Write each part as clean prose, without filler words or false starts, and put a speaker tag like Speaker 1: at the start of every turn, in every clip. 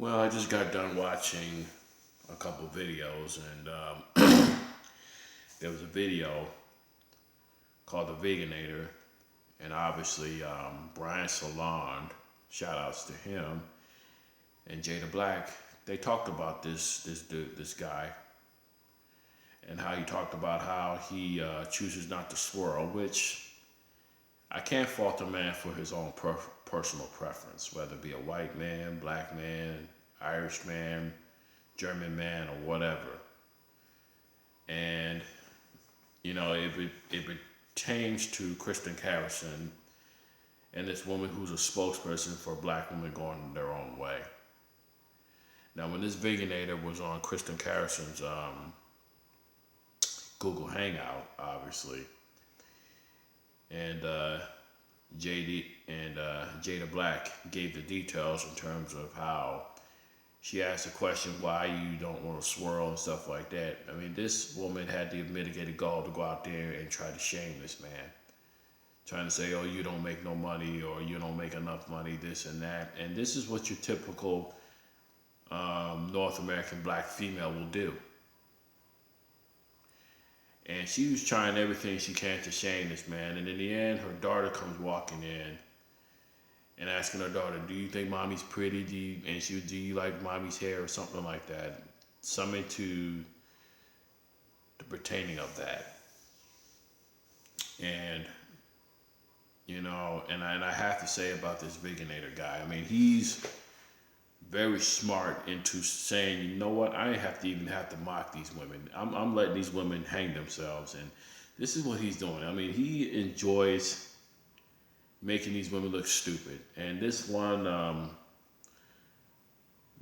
Speaker 1: Well, I just got done watching a couple videos, and there was a video called the Veganator, and obviously Brian Salon, shout outs to him, and Jada Black. They talked about this dude, this guy, and how he talked about how he chooses not to swirl, which I can't fault a man for his own personal preference, whether it be a white man, black man, Irish man, German man, or whatever. And it pertains to Kristen Harrison and this woman who's a spokesperson for black women going their own way. Now, when this Veganator was on Kristen Harrison's Google Hangout, obviously, and JD and Jada Black gave the details in terms of how she asked the question why you don't want to swirl and stuff like that. I mean, this woman had the mitigated gall to go out there and try to shame this man, trying to say, oh, you don't make no money or you don't make enough money, this and that. And this is what your typical North American black female will do. And she was trying everything she can to shame this man. And in the end, her daughter comes walking in and asking her daughter, do you think mommy's pretty? Do you like mommy's hair or something like that? Something to the pertaining of that. And, and I have to say about this Veganator guy, I mean, he's very smart into saying, you know what, I ain't even have to mock these women. I'm letting these women hang themselves. And this is what he's doing. I mean, he enjoys making these women look stupid. And this one, the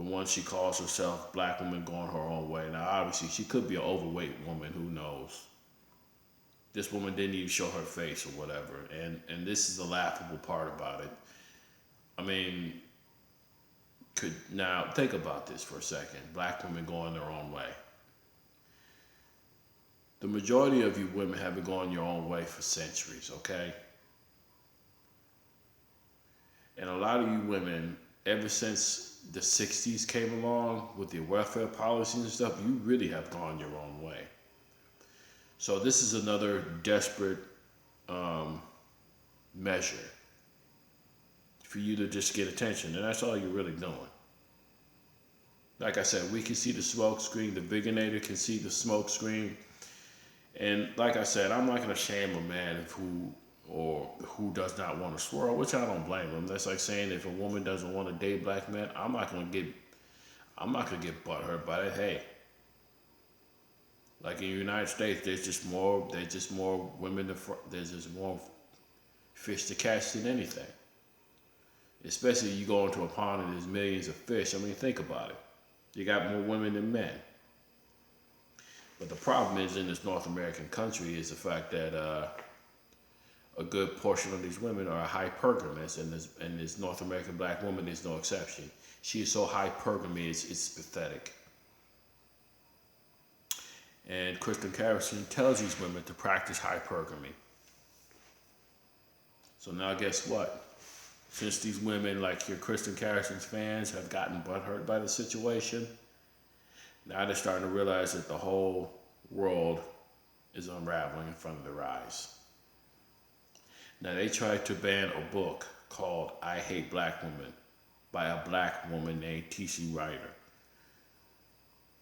Speaker 1: one she calls herself black woman going her own way. Now, obviously, she could be an overweight woman. Who knows? This woman didn't even show her face or whatever. And this is the laughable part about it. I mean, now think about this for a second. Black women going their own way. The majority of you women have been going your own way for centuries, okay? And a lot of you women, ever since the 60s came along with the welfare policies and stuff, you really have gone your own way. So this is another desperate measure for you to just get attention. And that's all you're really doing. Like I said, we can see the smoke screen. The Veganator can see the smoke screen. And like I said, I'm not going to shame a man who does not want to swirl, which I don't blame him. That's like saying if a woman doesn't want to date black men, I'm not gonna get butthurt by it. Hey, like in the United States, there's just more women. There's just more fish to catch than anything. Especially you go into a pond and there's millions of fish. I mean, think about it. You got more women than men. But the problem is in this North American country is the fact that a good portion of these women are hypergamous, and this North American black woman is no exception. She is so hypergamous, it's pathetic. And Kristen Harrison tells these women to practice hypergamy. So now guess what? Since these women, like your Kristen Harrison's fans, have gotten butthurt by the situation, now they're starting to realize that the whole world is unraveling in front of their eyes. Now, they tried to ban a book called I Hate Black Women by a black woman named T.C. Ryder.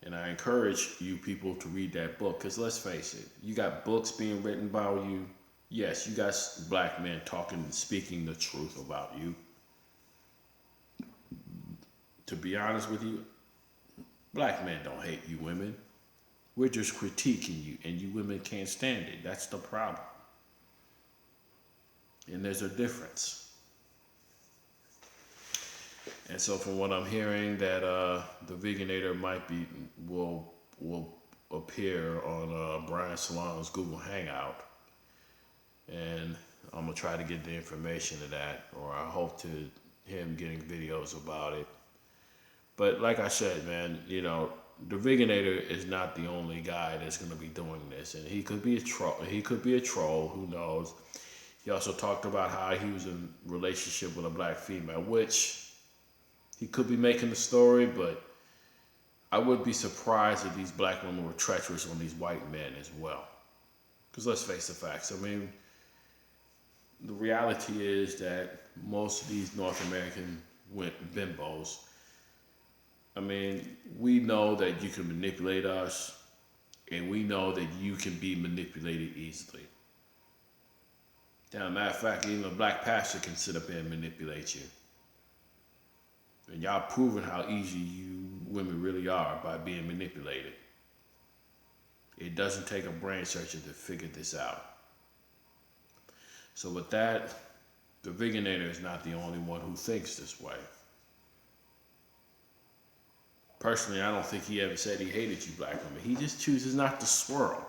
Speaker 1: And I encourage you people to read that book, because let's face it, you got books being written about you. Yes, you got black men talking and speaking the truth about you. To be honest with you, black men don't hate you women. We're just critiquing you, and you women can't stand it. That's the problem. And there's a difference. And so from what I'm hearing, that the Veganator will appear on Brian Salon's Google Hangout. And I'm going to try to get the information of that, or I hope to him getting videos about it. But like I said, man, the Veganator is not the only guy that's going to be doing this. And he could be a troll. Who knows? He also talked about how he was in a relationship with a black female, which He could be making the story, but I would be surprised if these black women were treacherous on these white men as well. Because let's face the facts. I mean, the reality is that most of these North American bimbos, I mean, we know that you can manipulate us, and we know that you can be manipulated easily. As a matter of fact, even a black pastor can sit up there and manipulate you. And y'all proving how easy you women really are by being manipulated. It doesn't take a brain surgeon to figure this out. So with that, the veganator is not the only one who thinks this way. Personally, I don't think he ever said he hated you black women. He just chooses not to swirl.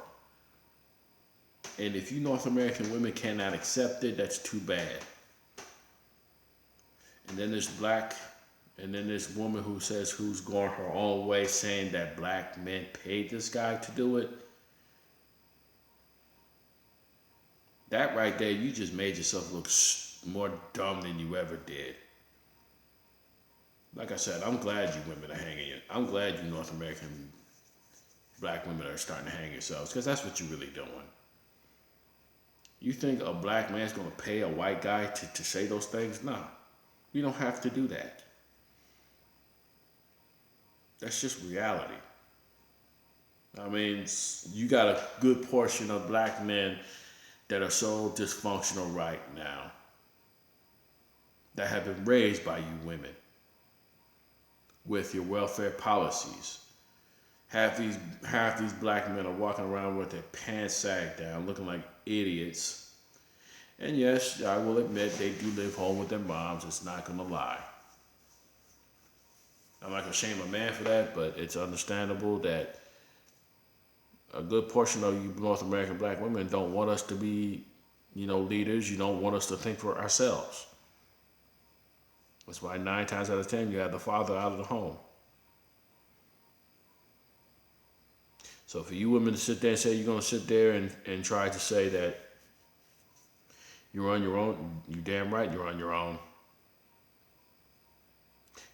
Speaker 1: And if you North American women cannot accept it, that's too bad. And then this woman who says who's going her own way, saying that black men paid this guy to do it. That right there, you just made yourself look more dumb than you ever did. Like I said, I'm glad you women are hanging it. I'm glad you North American black women are starting to hang yourselves, because that's what you're really doing. You think a black man's going to pay a white guy to say those things? Nah, we don't have to do that. That's just reality. I mean, you got a good portion of black men that are so dysfunctional right now, that have been raised by you women with your welfare policies. Half these black men are walking around with their pants sagged down, looking like idiots. And yes, I will admit they do live home with their moms. It's not gonna lie. I'm not gonna shame a man for that, but it's understandable that a good portion of you North American black women don't want us to be, leaders. You don't want us to think for ourselves. That's why 9 times out of 10 you have the father out of the home. So for you women to sit there and say you're gonna sit there and try to say that you're on your own, you damn right you're on your own.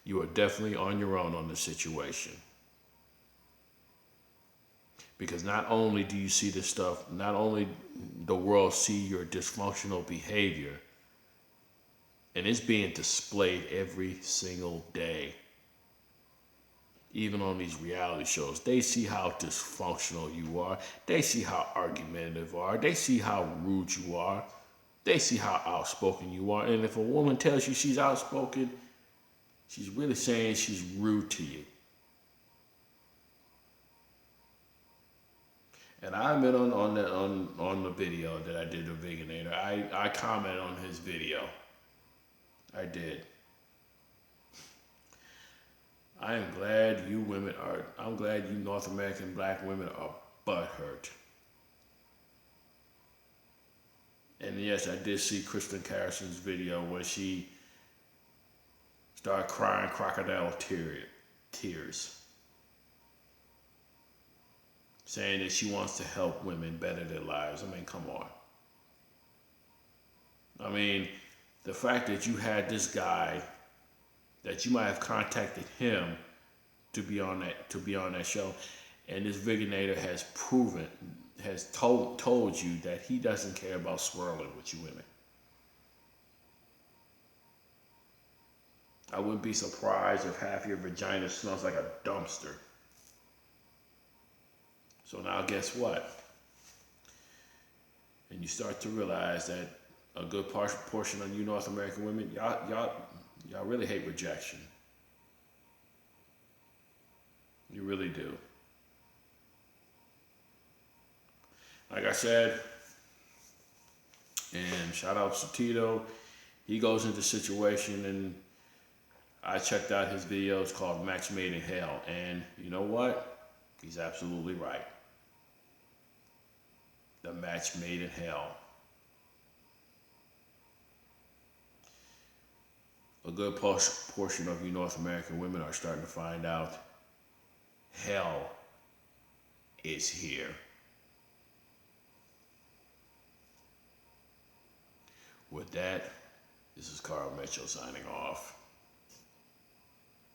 Speaker 1: You are definitely on your own on this situation. Because not only do you see this stuff, not only the world see your dysfunctional behavior, and it's being displayed every single day. Even on these reality shows, they see how dysfunctional you are. They see how argumentative you are. They see how rude you are. They see how outspoken you are. And if a woman tells you she's outspoken, she's really saying she's rude to you. And I admit on the video that I did of Veganator, I commented on his video. I did. I'm glad you North American black women are butthurt. And yes, I did see Kristen Carrison's video where she started crying crocodile tears. Saying that she wants to help women better their lives. I mean, come on. I mean, the fact that you had this guy, that you might have contacted him to be on that show, and this Veganator has told you that he doesn't care about swirling with you women. I wouldn't be surprised if half your vagina smells like a dumpster. So now guess what? And you start to realize that a good portion of you North American women, y'all really hate rejection. You really do. Like I said, and shout out to Tito, he goes into the situation, and I checked out his videos called Match Made in Hell, and you know what? He's absolutely right. The match made in hell. A good portion of you North American women are starting to find out hell is here. With that, this is Carl Mitchell signing off.